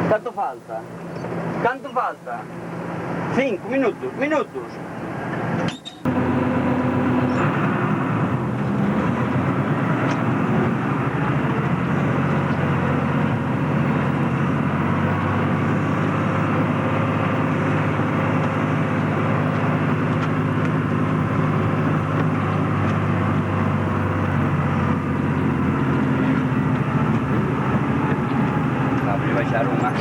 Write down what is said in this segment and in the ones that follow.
Canto falta? Canto falta? 5 minutos, minutos. Voy a baixar unha.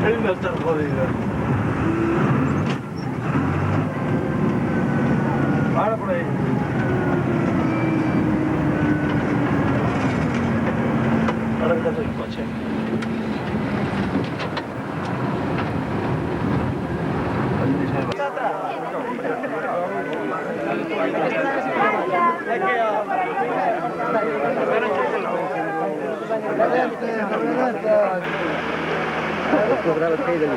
El no está jodido. Para por ahí. Ahora que te el coche. Cobrar los 6 de luz.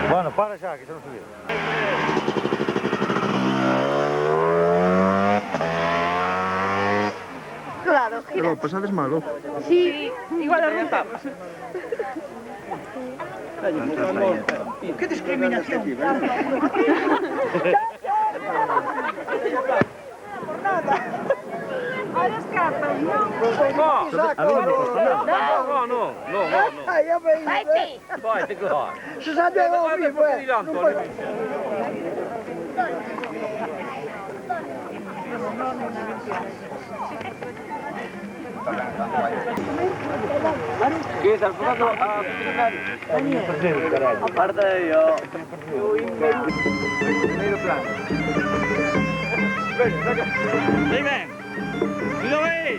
Bueno, para xa, que xa non subir. Claro, Pero pasades malo. sí, igual arruntamos. ¡Qué discriminación! Ahora escapan, ¿no? A mí non me costó nada. No. Ay, ya me dice. Vai, te claro. Se sabe algo vivo, ¿Qué estás jugando a aparte de yo. Primero plano. Ven, saca. Ven. ¡Cuidado ahí!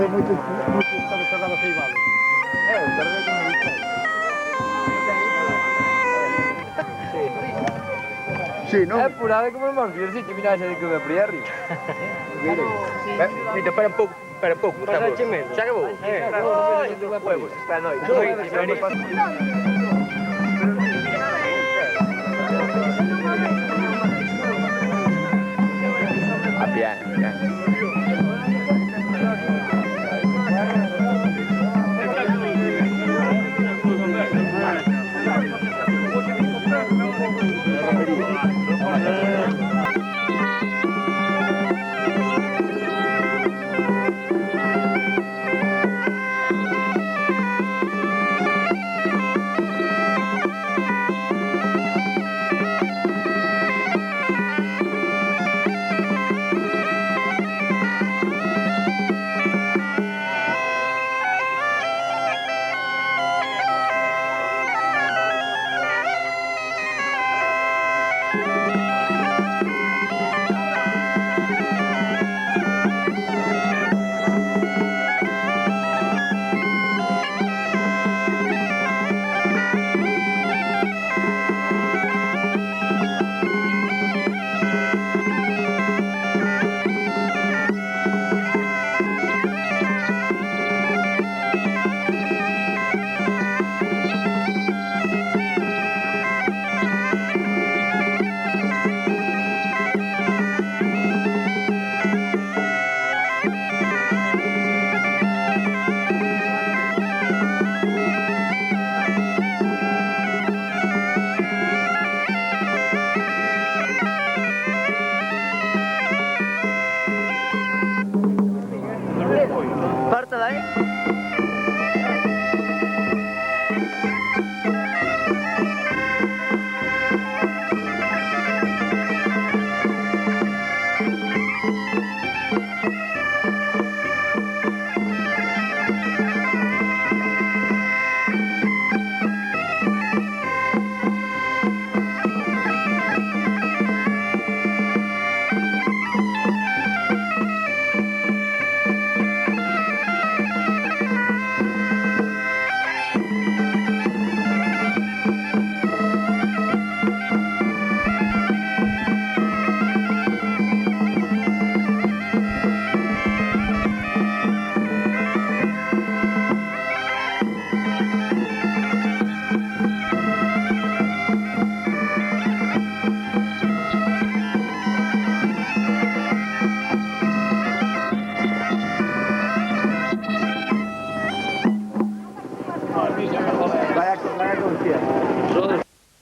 Muito estado cerrado a 6 balas. O carrega como dice. Sí, no? Purada como el Morphy, sí, que mira ese que me fría arriba. Vito, espera un pouco. Espera un pouco. Pasa chimeno. Xa acabou. Ai, Huevos, está a noite. A piano, piano.